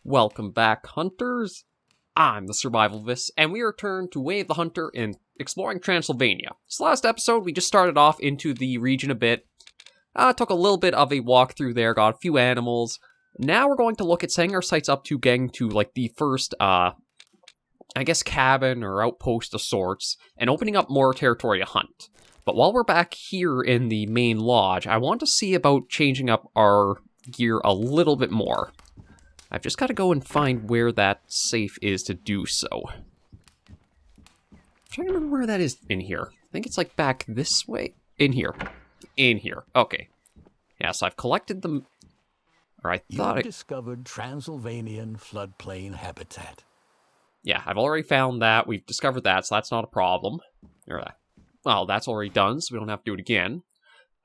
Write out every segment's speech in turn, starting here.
Welcome back, hunters. I'm the SurvivalVis, and we return to Way of the Hunter in exploring Transylvania. So last episode, we just started off into the region a bit. Took a little bit of a walk through there, got a few animals. Now we're going to look at setting our sights up to getting to, like, the first, I guess cabin or outpost of sorts, and opening up more territory to hunt. But while we're back here in the main lodge, I want to see about changing up our gear a little bit more. I've just got to go and find where that safe is to do so. I'm trying to remember where that is in here. I think it's like back this way. In here. In here. Okay. Yeah, so I've collected them. Or I thought You've discovered Transylvanian floodplain habitat. Yeah, I've already found that. We've discovered that, so that's not a problem. Well, that's already done, so we don't have to do it again.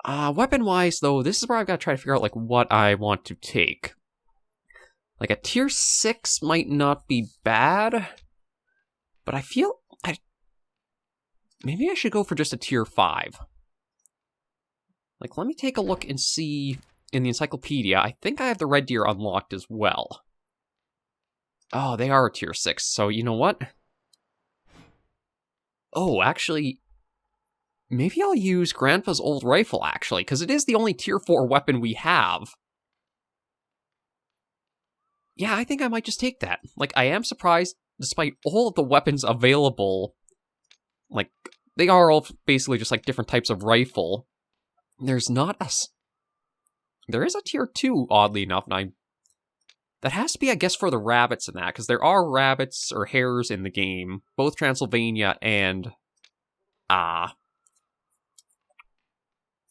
Weapon-wise, though, this is where I've got to try to figure out, like, what I want to take. Like, a tier 6 might not be bad, but I feel maybe I should go for just a tier 5. Like, let me take a look and see in the encyclopedia. I think I have the red deer unlocked as well. Oh, they are a tier 6, so you know what? Oh, actually, maybe I'll use Grandpa's old rifle, actually, because it is the only tier 4 weapon we have. Yeah, I think I might just take that. Like, I am surprised, despite all of the weapons available, like, they are all basically just, like, different types of rifle. There's not a... There is a tier 2, oddly enough, and that has to be, I guess, for the rabbits in that, because there are rabbits or hares in the game, both Transylvania and,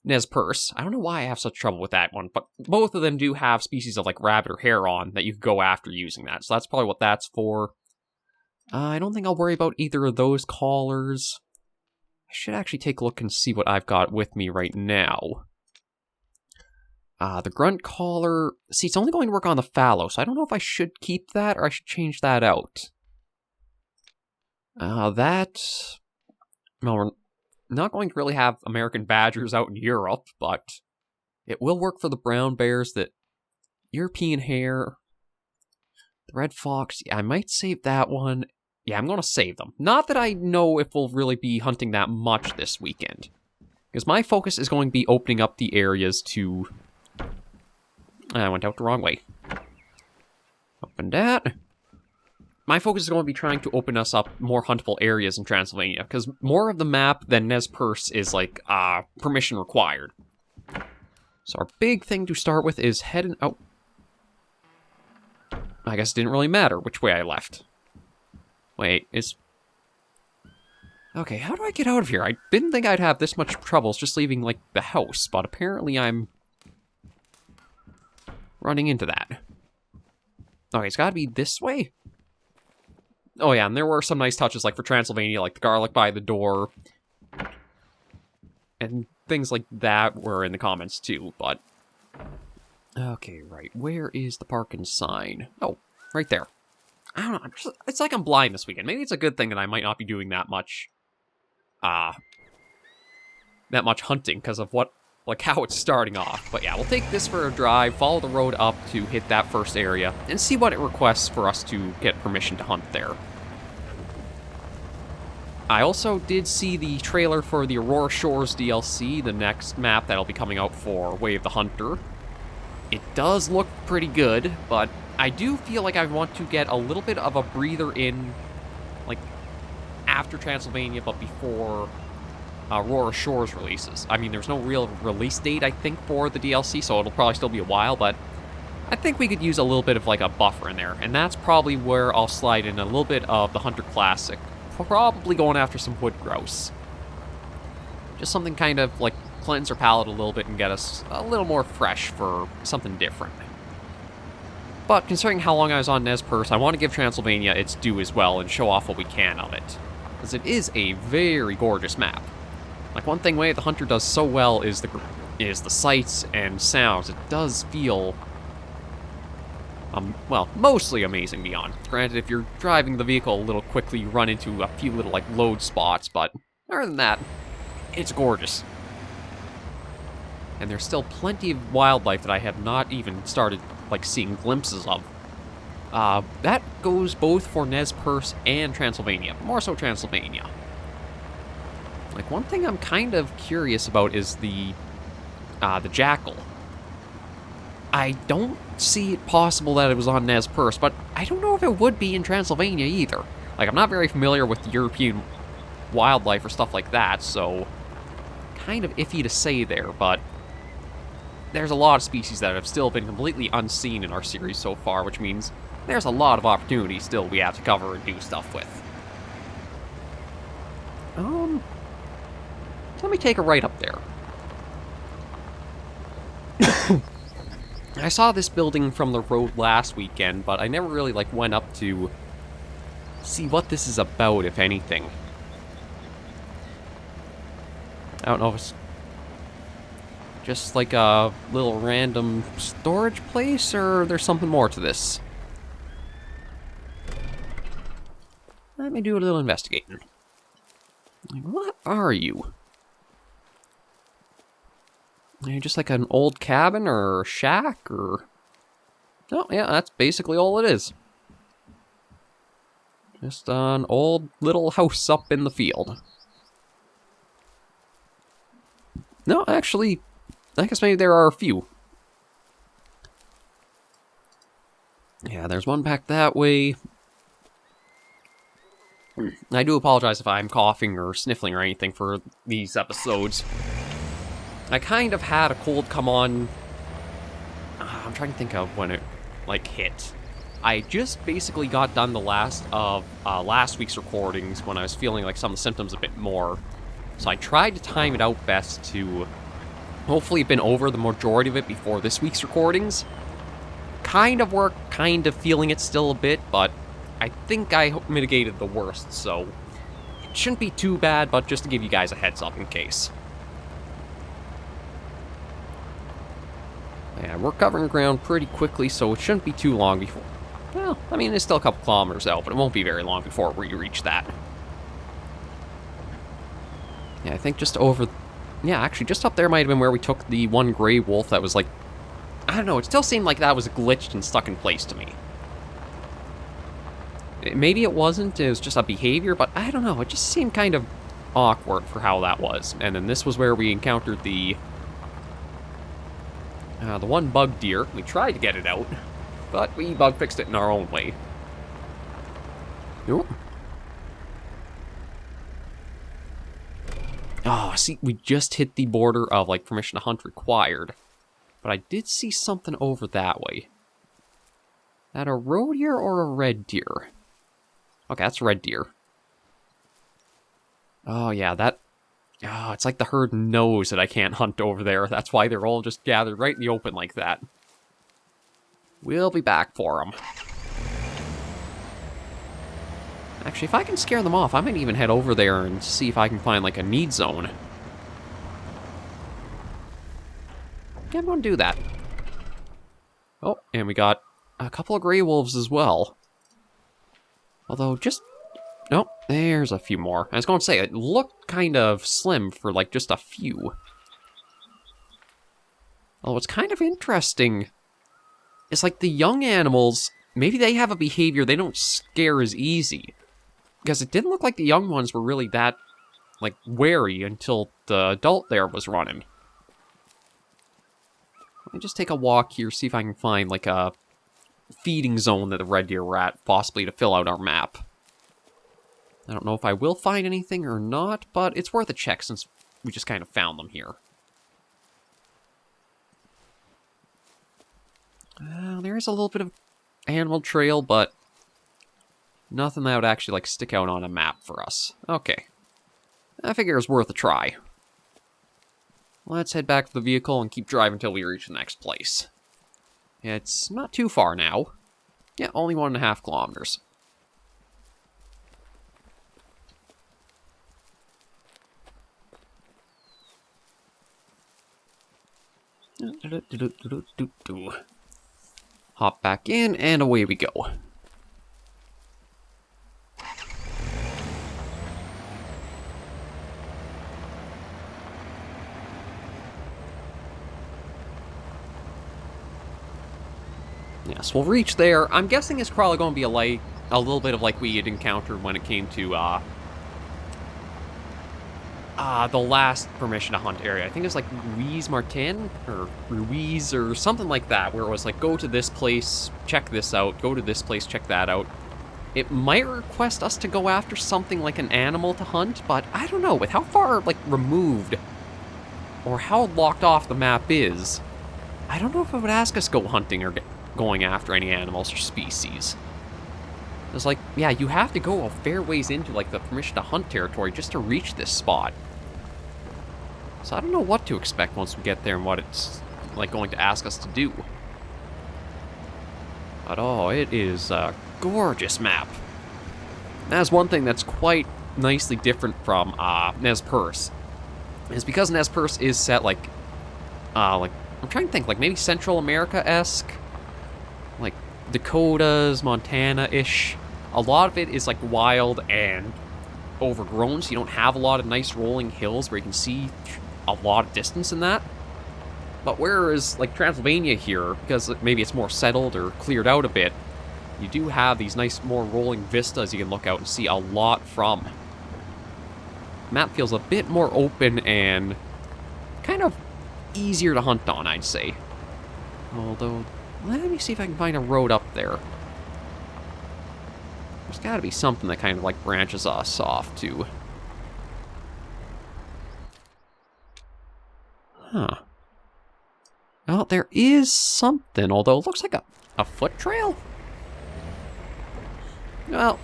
Nez Perce. I don't know why I have such trouble with that one, but both of them do have species of, like, rabbit or hare on that you can go after using that, so that's probably what that's for. I don't think I'll worry about either of those collars. I should actually take a look and see what I've got with me right now. The grunt collar... See, it's only going to work on the fallow, so I don't know if I should keep that or I should change that out. Well, we're not going to really have American badgers out in Europe, but it will work for the brown bears, that European hare, the red fox. Yeah, I might save that one. Yeah, I'm going to save them. Not that I know if we'll really be hunting that much this weekend, because my focus is going to be opening up the areas to... I went out the wrong way. Open that. My focus is going to be trying to open us up more huntable areas in Transylvania, because more of the map than Nez Perce is, like, permission required. So our big thing to start with is heading out. I guess it didn't really matter which way I left. Wait, okay, how do I get out of here? I didn't think I'd have this much trouble just leaving, like, the house, but apparently I'm running into that. Okay, it's gotta be this way? Oh yeah, and there were some nice touches, like for Transylvania, like the garlic by the door. And things like that were in the comments too, but... Okay, right, where is the parking sign? Oh, right there. I don't know, it's like I'm blind this weekend. Maybe it's a good thing that I might not be doing that much hunting, because of how it's starting off. But yeah, we'll take this for a drive, follow the road up to hit that first area, and see what it requests for us to get permission to hunt there. I also did see the trailer for the Aurora Shores DLC, the next map that'll be coming out for Way of the Hunter. It does look pretty good, but I do feel like I want to get a little bit of a breather in, like, after Transylvania, but before Aurora Shores releases. I mean, there's no real release date, I think, for the DLC, so it'll probably still be a while, but I think we could use a little bit of, like, a buffer in there, and that's probably where I'll slide in a little bit of the Hunter Classic, probably going after some wood grouse. Just something kind of, like, cleanse our palate a little bit and get us a little more fresh for something different. But considering how long I was on Nez Perce, I want to give Transylvania its due as well and show off what we can of it, because it is a very gorgeous map. Like, one thing Way of the Hunter does so well is the sights and sounds. It does feel, well, mostly amazing beyond. Granted, if you're driving the vehicle a little quickly, you run into a few little, like, load spots, but other than that, it's gorgeous. And there's still plenty of wildlife that I have not even started, like, seeing glimpses of. That goes both for Nez Perce and Transylvania, more so Transylvania. Like, one thing I'm kind of curious about is the jackal. I don't see it possible that it was on Nez Perce, but I don't know if it would be in Transylvania either. Like, I'm not very familiar with European wildlife or stuff like that, so kind of iffy to say there, but there's a lot of species that have still been completely unseen in our series so far, which means there's a lot of opportunity still we have to cover and do stuff with. Let me take a right up there. I saw this building from the road last weekend, but I never really, like, went up to see what this is about, if anything. I don't know if it's just like a little random storage place, or there's something more to this. Let me do a little investigating. What are you? Are you just like an old cabin or shack, or... Oh, yeah, that's basically all it is. Just an old little house up in the field. No, actually, I guess maybe there are a few. Yeah, there's one back that way. I do apologize if I'm coughing or sniffling or anything for these episodes. I kind of had a cold come on. I'm trying to think of when it, like, hit. I just basically got done the last of last week's recordings when I was feeling like some of the symptoms a bit more. So I tried to time it out best to hopefully have been over the majority of it before this week's recordings. Kind of worked, kind of feeling it still a bit, but I think I mitigated the worst, so it shouldn't be too bad, but just to give you guys a heads up in case. Yeah, we're covering ground pretty quickly, so it shouldn't be too long before... Well, I mean, it's still a couple kilometers out, but it won't be very long before we reach that. Yeah, I think just over... Yeah, actually, just up there might have been where we took the one gray wolf that was like... I don't know, it still seemed like that was glitched and stuck in place to me. Maybe it wasn't, it was just a behavior, but I don't know, it just seemed kind of awkward for how that was. And then this was where we encountered the one bug deer. We tried to get it out, but we bug fixed it in our own way. Ooh. Oh, see, we just hit the border of, like, permission to hunt required. But I did see something over that way. That a roe deer or a red deer? Okay, that's a red deer. Oh, yeah, that... Oh, it's like the herd knows that I can't hunt over there. That's why they're all just gathered right in the open like that. We'll be back for them. Actually, if I can scare them off, I might even head over there and see if I can find, like, a need zone. Yeah, I'm gonna do that. Oh, and we got a couple of gray wolves as well. Although, just... Oh, there's a few more. I was going to say, it looked kind of slim for, like, just a few. Although, what's kind of interesting is, like, the young animals, maybe they have a behavior they don't scare as easy. Because it didn't look like the young ones were really that, like, wary until the adult there was running. Let me just take a walk here, see if I can find, like, a feeding zone that the red deer were at, possibly to fill out our map. I don't know if I will find anything or not, but it's worth a check since we just kind of found them here. There is a little bit of animal trail, but nothing that would actually, like, stick out on a map for us. Okay. I figure it's worth a try. Let's head back to the vehicle and keep driving until we reach the next place. It's not too far now. Yeah, only 1.5 kilometers. Hop back in, and away we go. Yes, we'll reach there. I'm guessing it's probably going to be a little bit of like we had encountered when it came to the last permission to hunt area. I think it's like Ruiz Martin or Ruiz or something like that, where it was like, go to this place, check this out, go to this place, check that out. It might request us to go after something like an animal to hunt, but I don't know, with how far like removed or how locked off the map is, I don't know if it would ask us go hunting or going after any animals or species. It's like, yeah, you have to go a fair ways into like the permission to hunt territory just to reach this spot. So I don't know what to expect once we get there and what it's like going to ask us to do. But oh, it is a gorgeous map. That's one thing that's quite nicely different from Nez Perce. Is because Nez Perce is set like I'm trying to think, like maybe Central America-esque, like Dakotas, Montana-ish. A lot of it is like wild and overgrown, so you don't have a lot of nice rolling hills where you can see a lot of distance in that. But whereas like Transylvania here, because maybe it's more settled or cleared out a bit, you do have these nice more rolling vistas you can look out and see a lot from. The map feels a bit more open and kind of easier to hunt on, I'd say. Although, let me see if I can find a road up there. There's got to be something that kind of like branches us off too. Huh. Well, there is something, although it looks like a foot trail? Well,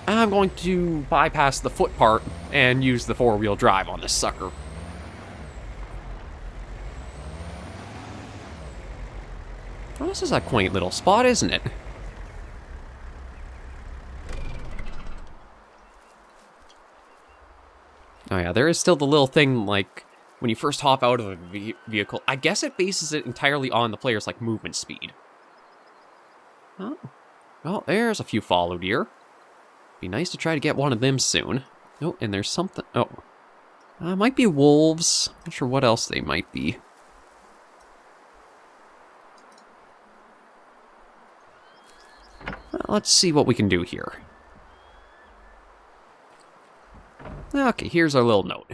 I'm going to bypass the foot part and use the four-wheel drive on this sucker. Well, this is a quaint little spot, isn't it? Oh yeah, there is still the little thing, like, when you first hop out of a vehicle. I guess it bases it entirely on the player's, like, movement speed. Oh. Well, there's a few fallow deer. Be nice to try to get one of them soon. Oh, and there's something... Oh. Might be wolves. Not sure what else they might be. Well, let's see what we can do here. Okay, here's our little note.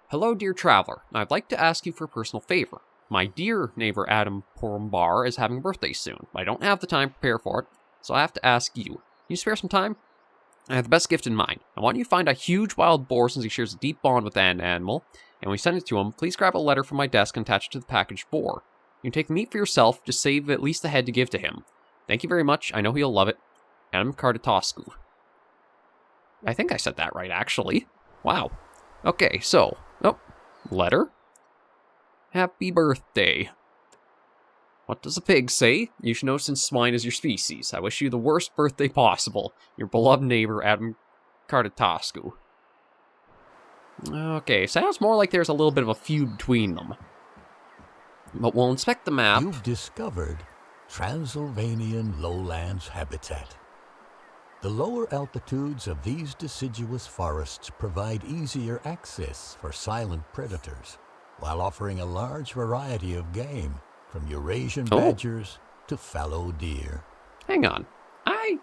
Hello, dear traveler. I'd like to ask you for a personal favor. My dear neighbor Adam Porumbar is having a birthday soon. I don't have the time to prepare for it, so I have to ask you. Can you spare some time? I have the best gift in mind. I want you to find a huge wild boar since he shares a deep bond with that animal, and when you send it to him, please grab a letter from my desk and attach it to the packaged boar. You can take the meat for yourself, just save at least the head to give to him. Thank you very much. I know he'll love it. Adam Kartatosku. I think I said that right, actually. Wow. Okay, so... Oh, letter. Happy birthday. What does a pig say? You should know since swine is your species. I wish you the worst birthday possible. Your beloved neighbor, Adam Kartatosku. Okay, sounds more like there's a little bit of a feud between them. But we'll inspect the map. You've discovered Transylvanian lowlands habitat. The lower altitudes of these deciduous forests provide easier access for silent predators, while offering a large variety of game, from Eurasian badgers to fallow deer. Hang on. I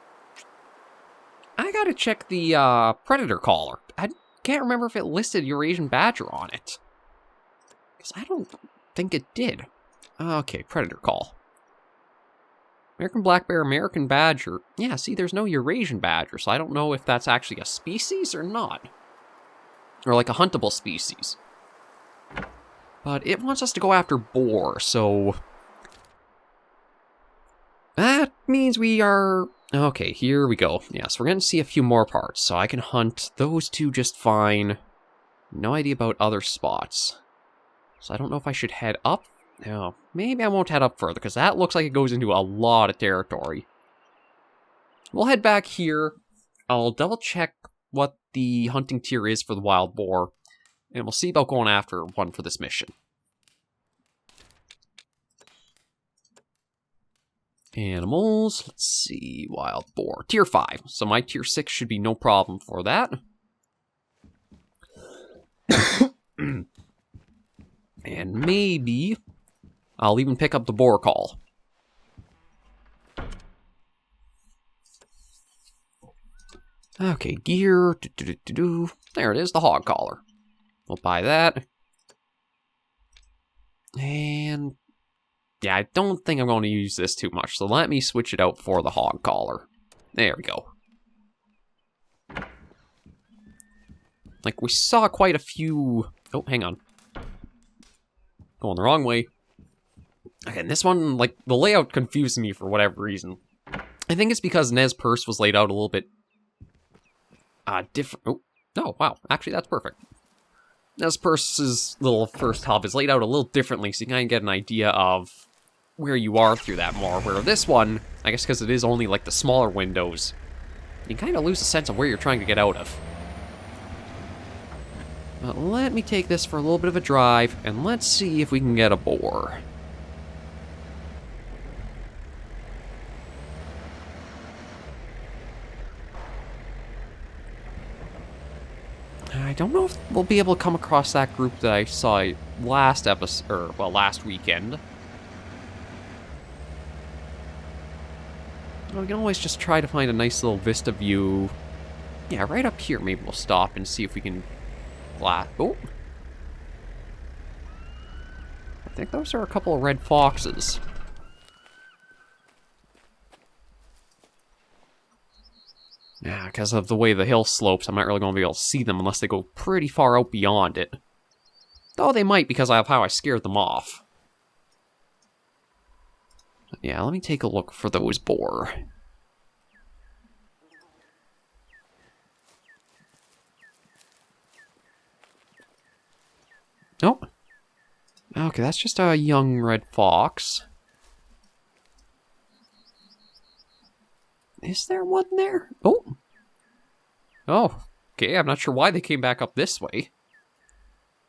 gotta check the predator collar. I can't remember if it listed Eurasian badger on it. Because I don't think it did. Okay, predator call. American black bear, American badger. Yeah, see, there's no Eurasian badger, so I don't know if that's actually a species or not. Or like a huntable species. But it wants us to go after boar, so... That means we are... Okay, here we go. Yes, we're going to see a few more parts, so I can hunt those two just fine. No idea about other spots. So I don't know if I should head up. No, maybe I won't head up further, because that looks like it goes into a lot of territory. We'll head back here. I'll double check what the hunting tier is for the wild boar, and we'll see about going after one for this mission. Animals, let's see, wild boar, tier 5. So my tier 6 should be no problem for that. And maybe I'll even pick up the boar call. Okay, gear. There it is, the hog collar. We'll buy that. And yeah, I don't think I'm going to use this too much, so let me switch it out for the hog collar. There we go. Like, we saw quite a few... Oh, hang on. Going the wrong way. Okay, and this one, like, the layout confused me for whatever reason. I think it's because Nez Perce was laid out a little bit... different... Oh, wow. Actually, that's perfect. Nez Perce's little first hub is laid out a little differently, so you kind of get an idea of where you are through that more. Where this one, I guess because it is only, like, the smaller windows, you kind of lose a sense of where you're trying to get out of. But let me take this for a little bit of a drive, and let's see if we can get a boar. I don't know if we'll be able to come across that group that I saw last episode, or, well, last weekend. Well, we can always just try to find a nice little vista view. Yeah, right up here, maybe we'll stop and see if we can... Oh! I think those are a couple of red foxes. Yeah, because of the way the hill slopes, I'm not really going to be able to see them unless they go pretty far out beyond it. Though they might because of how I scared them off. Yeah, let me take a look for those boar. Oh. Okay, that's just a young red fox. Is there one there? Oh. Oh. Okay, I'm not sure why they came back up this way.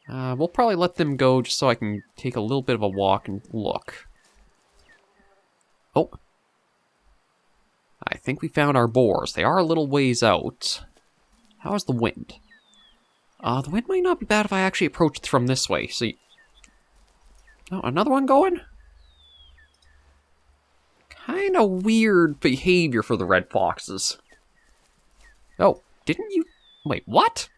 We'll probably let them go just so I can take a little bit of a walk and look. Oh. I think we found our boars. They are a little ways out. How is the wind? The wind might not be bad if I actually approach it from this way. See. Oh, another one going? Kind of weird behavior for the red foxes. Oh, didn't you... Wait, what?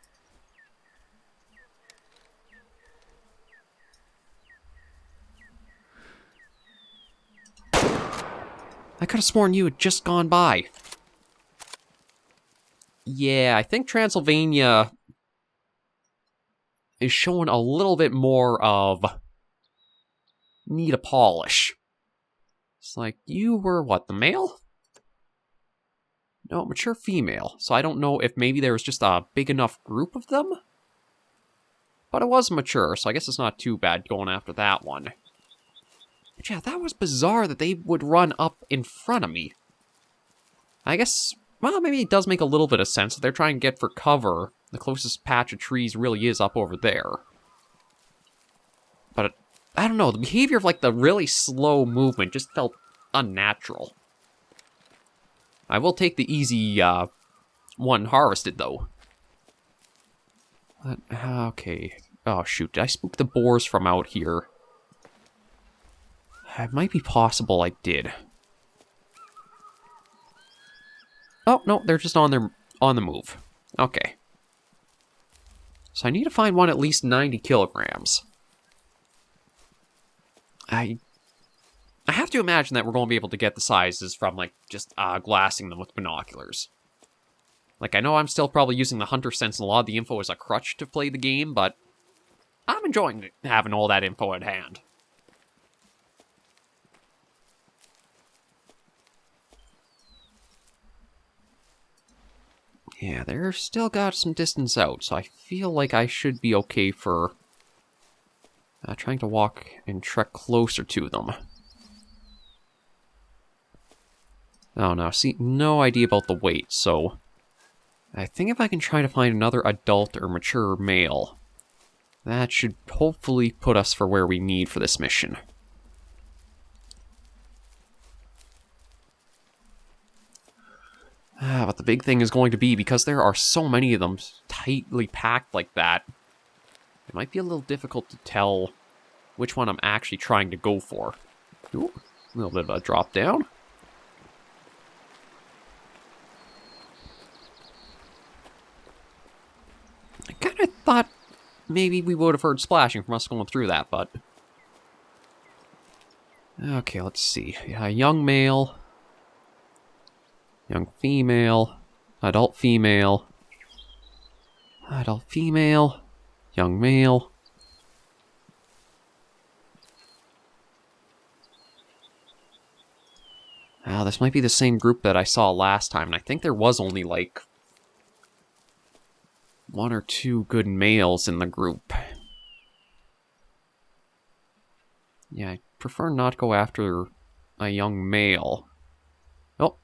I could have sworn you had just gone by. Yeah, I think Transylvania is showing a little bit more of need a polish. It's like, you were what, the male? No, mature female. So I don't know if maybe there was just a big enough group of them. But it was mature, so I guess it's not too bad going after that one. But yeah, that was bizarre that they would run up in front of me. I guess, well, maybe it does make a little bit of sense. If they're trying to get for cover, the closest patch of trees really is up over there. But, I don't know, the behavior of, like, the really slow movement just felt unnatural. I will take the easy, one harvested, though. But, okay. Oh, shoot, did I spook the boars from out here? It might be possible I did. Oh, no, they're just on the move. Okay. So I need to find one at least 90 kilograms. I have to imagine that we're going to be able to get the sizes from, like, just glassing them with binoculars. Like, I know I'm still probably using the hunter sense and a lot of the info as a crutch to play the game, but I'm enjoying having all that info at hand. Yeah, they're still got some distance out, so I feel like I should be okay for trying to walk and trek closer to them. Oh no, see, no idea about the weight, so I think if I can try to find another adult or mature male, that should hopefully put us for where we need for this mission. But the big thing is going to be, because there are so many of them tightly packed like that, it might be a little difficult to tell which one I'm actually trying to go for. Ooh, a little bit of a drop down. thought maybe we would have heard splashing from us going through that, but... Okay, let's see. Yeah, young male. Young female. Adult female. Adult female. Young male. Ah, this might be the same group that I saw last time, and I think there was only, like, 1 or 2 good males in the group. Yeah, I prefer not go after a young male. Oh.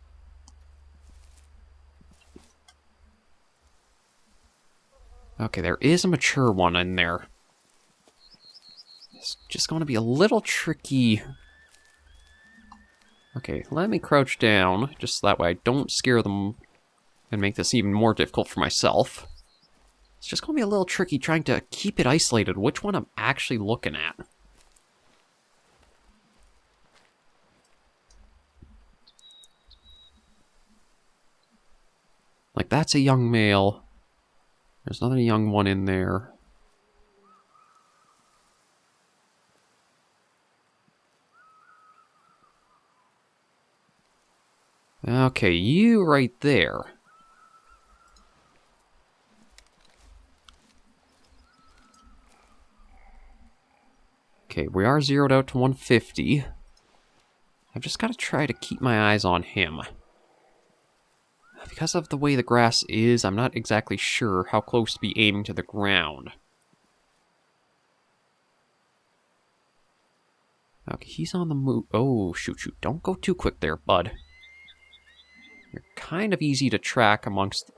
Okay, there is a mature one in there. It's just going to be a little tricky. Okay, let me crouch down, just so that way I don't scare them and make this even more difficult for myself. It's just going to be a little tricky trying to keep it isolated, which one I'm actually looking at. Like, that's a young male. There's another young one in there. Okay, you right there. Okay, we are zeroed out to 150. I've just got to try to keep my eyes on him. Because of the way the grass is, I'm not exactly sure how close to be aiming to the ground. Okay, he's on the move. Oh, shoot. Don't go too quick there, bud. You're kind of easy to track amongst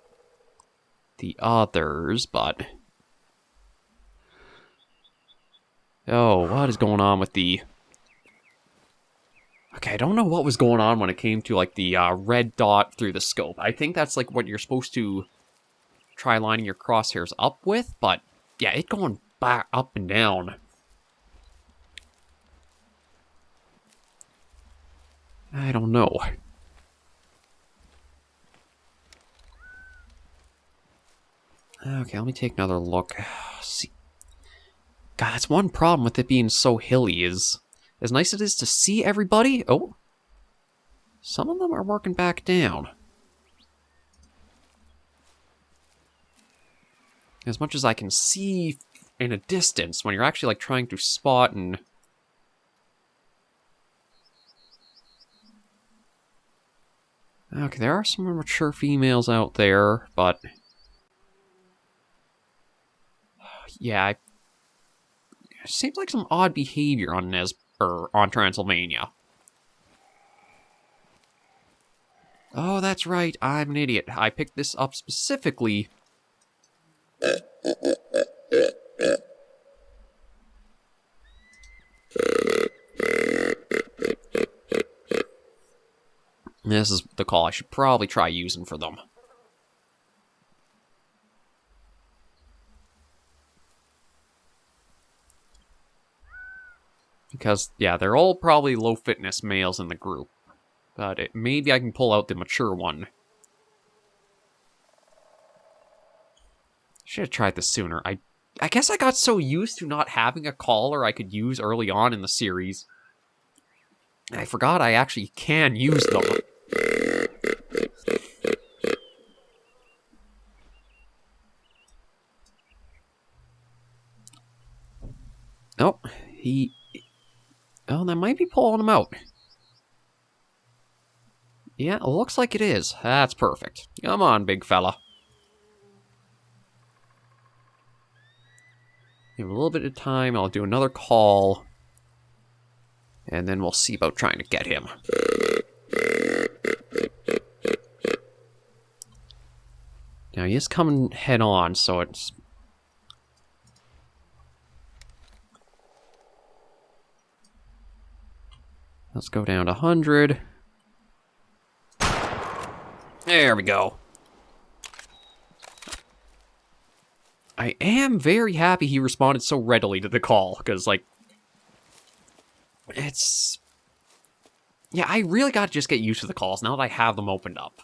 the others, but... Oh, what is going on with the... Okay, I don't know what was going on when it came to, like, the red dot through the scope. I think that's, like, what you're supposed to try lining your crosshairs up with, but, yeah, it going back up and down. I don't know. Okay, let me take another look. See. God, that's one problem with it being so hilly is... As nice as it is to see everybody... Oh. Some of them are working back down. As much as I can see in a distance, when you're actually, like, trying to spot and... Okay, there are some mature females out there, but... Yeah, it seems like some odd behavior on on Transylvania. Oh, that's right, I'm an idiot. I picked this up specifically... This is the call I should probably try using for them. Because, yeah, they're all probably low fitness males in the group. But maybe I can pull out the mature one. Should have tried this sooner. I guess I got so used to not having a caller I could use early on in the series. I forgot I actually can use them. Oh, Oh, that might be pulling him out. Yeah, it looks like it is. That's perfect. Come on, big fella. Give a little bit of time. I'll do another call. And then we'll see about trying to get him. Now, he is coming head on, so it's... Let's go down to 100. There we go. I am very happy he responded so readily to the call, because, like, it's... Yeah, I really gotta just get used to the calls now that I have them opened up.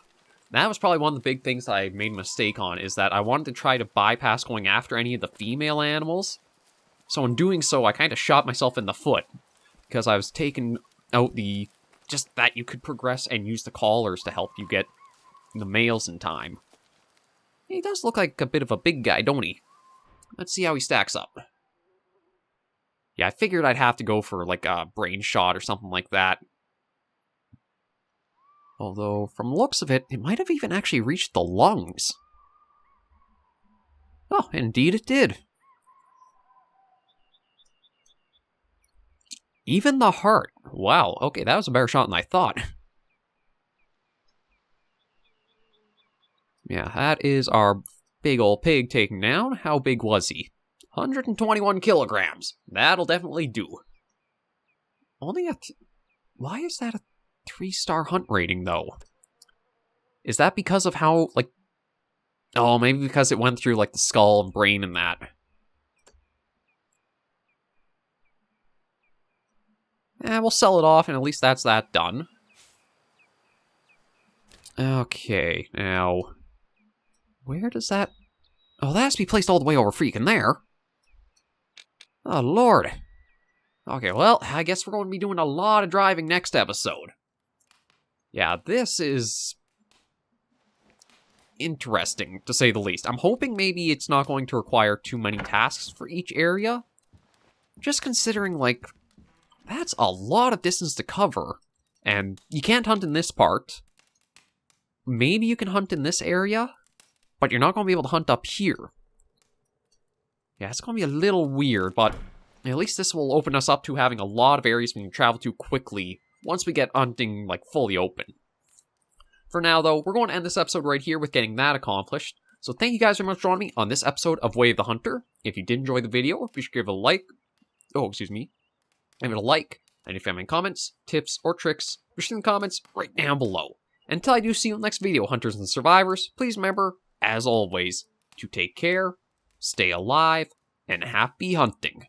That was probably one of the big things that I made a mistake on, is that I wanted to try to bypass going after any of the female animals. So in doing so, I kind of shot myself in the foot, because I was taking out just that you could progress and use the callers to help you get the males in time. He does look like a bit of a big guy, don't he? Let's see how he stacks up. Yeah, I figured I'd have to go for like a brain shot or something like that. Although, from the looks of it, it might have even actually reached the lungs. Oh, indeed it did. Even the heart. Wow, okay, that was a better shot than I thought. Yeah, that is our big old pig taken down. How big was he? 121 kilograms. That'll definitely do. Only why is that a 3-star hunt rating, though? Is that because of how, like... Oh, maybe because it went through, like, the skull and brain and that. We'll sell it off, and at least that's that done. Okay, now... Where does that... Oh, that has to be placed all the way over freaking there. Oh, Lord. Okay, well, I guess we're going to be doing a lot of driving next episode. Yeah, this is... interesting, to say the least. I'm hoping maybe it's not going to require too many tasks for each area. Just considering, like, that's a lot of distance to cover. And you can't hunt in this part. Maybe you can hunt in this area, but you're not going to be able to hunt up here. Yeah, it's going to be a little weird, but at least this will open us up to having a lot of areas we can travel to quickly once we get hunting, like, fully open. For now, though, we're going to end this episode right here with getting that accomplished. So thank you guys very much for joining me on this episode of Way of the Hunter. If you did enjoy the video, be sure to give it a like. Oh, excuse me. Give it a like. And if you have any comments, tips, or tricks, be sure in the comments right down below. Until I do see you in the next video, Hunters and Survivors, please remember, as always, to take care, stay alive, and happy hunting.